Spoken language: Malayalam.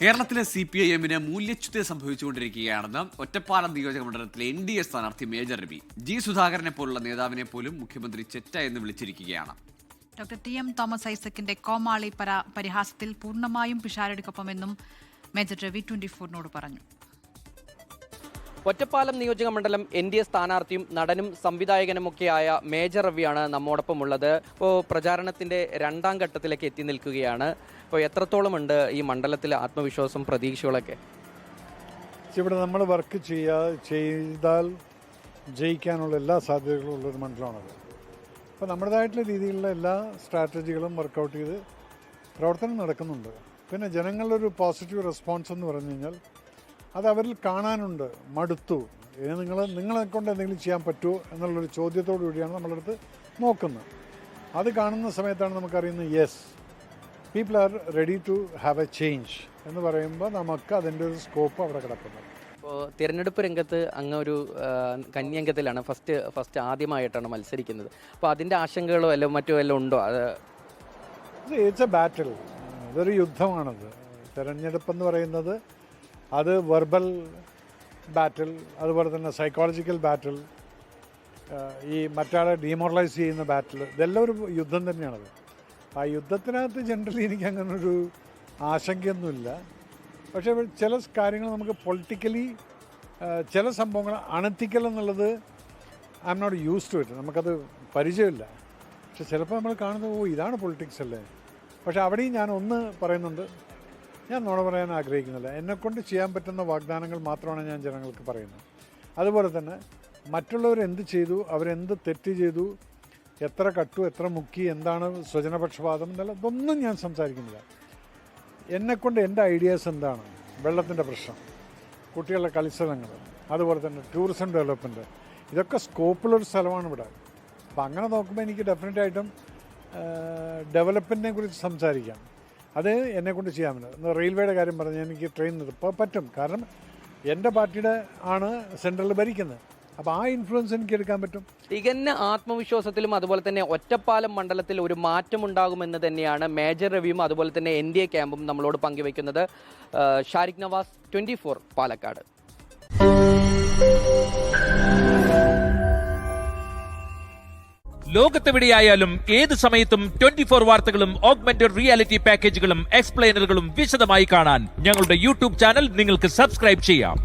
കേരളത്തിലെ CPIM-ന് മൂല്യച്യുതി സംഭവിച്ചുകൊണ്ടിരിക്കുകയാണെന്ന് ഒറ്റപ്പാലം നിയോജക മണ്ഡലത്തിലെ NDA സ്ഥാനാർത്ഥി മേജർ രവി. G. സുധാകരനെ പോലുള്ള നേതാവിനെ പോലും മുഖ്യമന്ത്രി ചെറ്റ എന്ന് വിളിച്ചിരിക്കുകയാണ്. ഡോക്ടർ TM തോമസ് ഐസക്കിന്റെ കോമാളി പരിഹാസത്തിൽ പൂർണ്ണമായും പിഷാരടിക്കൊപ്പമെന്നും മേജർ രവി 24-നോട് പറഞ്ഞു. ഒറ്റപ്പാലം നിയോജക മണ്ഡലം NDA സ്ഥാനാർത്ഥിയും നടനും സംവിധായകനുമൊക്കെയായ മേജർ രവിയാണ് നമ്മോടൊപ്പം ഉള്ളത്. ഇപ്പോൾ പ്രചാരണത്തിന്റെ രണ്ടാം ഘട്ടത്തിലേക്ക് എത്തി നിൽക്കുകയാണ്. ഇപ്പോൾ എത്രത്തോളം ഉണ്ട് ഈ മണ്ഡലത്തിലെ ആത്മവിശ്വാസം, പ്രതീക്ഷകളൊക്കെ? ഇവിടെ നമ്മൾ വർക്ക് ചെയ്താൽ ജയിക്കാനുള്ള എല്ലാ സാധ്യതകളും ഉള്ളൊരു മണ്ഡലമാണത്. അപ്പോൾ നമ്മുടേതായിട്ടുള്ള രീതിയിലുള്ള എല്ലാ സ്ട്രാറ്റജികളും വർക്കൗട്ട് ചെയ്ത് പ്രവർത്തനം നടക്കുന്നുണ്ട്. പിന്നെ ജനങ്ങളുടെ ഒരു പോസിറ്റീവ് റെസ്പോൺസ് എന്ന് പറഞ്ഞു കഴിഞ്ഞാൽ അത് അവരിൽ കാണാനുണ്ട്. മടുത്തു, നിങ്ങളെ കൊണ്ട് എന്തെങ്കിലും ചെയ്യാൻ പറ്റുമോ എന്നുള്ളൊരു ചോദ്യത്തോടു കൂടിയാണ് നമ്മളടുത്ത് നോക്കുന്നത്. അത് കാണുന്ന സമയത്താണ് നമുക്കറിയുന്നത് yes, people are ready to have a change എന്ന് പറയുമ്പോൾ നമുക്ക് അതിൻ്റെ ഒരു സ്കോപ്പ് അവിടെ കിടക്കുന്നത്. ഇപ്പോൾ തിരഞ്ഞെടുപ്പ് രംഗത്ത് അങ്ങ് ഒരു കന്യംഗത്തിലാണ് ഫസ്റ്റ് ആദ്യമായിട്ടാണ് മത്സരിക്കുന്നത്. അപ്പോൾ അതിൻ്റെ ആശങ്കകളോ അല്ലോ മറ്റോ വല്ലതും ഉണ്ടോ? ഇറ്റ്സ് എ ബാറ്റിൽ, ഇതൊരു യുദ്ധമാണത്. തിരഞ്ഞെടുപ്പെന്ന് പറയുന്നത് അത് വെർബൽ ബാറ്റിൽ, അതുപോലെ തന്നെ സൈക്കോളജിക്കൽ ബാറ്റിൽ, ഈ മറ്റാളെ ഡീമോറലൈസ് ചെയ്യുന്ന ബാറ്റിൽ, ഇതെല്ലാം ഒരു യുദ്ധം തന്നെയാണത്. ആ യുദ്ധത്തിനകത്ത് ജനറലി എനിക്ക് അങ്ങനൊരു ആശങ്കയൊന്നുമില്ല. പക്ഷേ ചില കാര്യങ്ങൾ നമുക്ക് പൊളിറ്റിക്കലി ചില സംഭവങ്ങൾ അണത്തിക്കൽ എന്നുള്ളത് I am not use to it, നമുക്കത് പരിചയമില്ല. പക്ഷെ ചിലപ്പോൾ നമ്മൾ കാണുന്നത് ഇതാണ് പൊളിറ്റിക്സ് അല്ലേ. പക്ഷെ അവിടെയും ഞാൻ ഒന്ന് പറയുന്നുണ്ട്, ഞാൻ നുണ പറയാൻ ആഗ്രഹിക്കുന്നില്ല. എന്നെക്കൊണ്ട് ചെയ്യാൻ പറ്റുന്ന വാഗ്ദാനങ്ങൾ മാത്രമാണ് ഞാൻ ജനങ്ങൾക്ക് പറയുന്നത്. അതുപോലെ തന്നെ മറ്റുള്ളവർ എന്ത് ചെയ്തു, അവരെന്ത് തെറ്റ് ചെയ്തു, എത്ര കട്ടു, എത്ര മുക്കി, എന്താണ് സ്വജനപക്ഷപാതം എന്നല്ല, ഇതൊന്നും ഞാൻ സംസാരിക്കുന്നില്ല. എന്നെക്കൊണ്ട് എൻ്റെ ഐഡിയാസ് എന്താണ്, വെള്ളത്തിൻ്റെ പ്രശ്നം, കുട്ടികളുടെ കളിസ്ഥലങ്ങൾ, അതുപോലെ തന്നെ ടൂറിസം ഡെവലപ്മെൻറ്റ്, ഇതൊക്കെ സ്കോപ്പുള്ളൊരു സ്ഥലമാണ് ഇവിടെ. അപ്പം അങ്ങനെ നോക്കുമ്പോൾ എനിക്ക് ഡെഫിനറ്റായിട്ടും ഡെവലപ്മെൻറ്റിനെ കുറിച്ച് സംസാരിക്കാം. അത് എന്നെക്കൊണ്ട് ചെയ്യാൻ പറ്റും. റെയിൽവേയുടെ കാര്യം പറഞ്ഞാൽ എനിക്ക് ട്രെയിൻ ഇപ്പോൾ പറ്റും, കാരണം എൻ്റെ പാർട്ടിയുടെ ആണ് സെൻട്രൽ ഭരിക്കുന്നത്. അപ്പോൾ ആ ഇൻഫ്ലുവൻസ് എനിക്ക് എടുക്കാൻ പറ്റും. തികഞ്ഞ ആത്മവിശ്വാസത്തിലും അതുപോലെ തന്നെ ഒറ്റപ്പാലം മണ്ഡലത്തിൽ ഒരു മാറ്റമുണ്ടാകുമെന്ന് തന്നെയാണ് മേജർ രവിയും അതുപോലെ തന്നെ NDA ക്യാമ്പും നമ്മളോട് പങ്കുവെക്കുന്നത്. ഷാരിഖ് നവാസ്, 24 പാലക്കാട്. ലോകത്തെവിടെയായാലും ഏത് സമയത്തും 24 വാർത്തകളും ഓഗ്മെന്റഡ് റിയാലിറ്റി പാക്കേജുകളും എക്സ്പ്ലെയിനറുകളും വിശദമായി കാണാൻ ഞങ്ങളുടെ YouTube ചാനൽ നിങ്ങൾക്ക് സബ്സ്ക്രൈബ് ചെയ്യാം.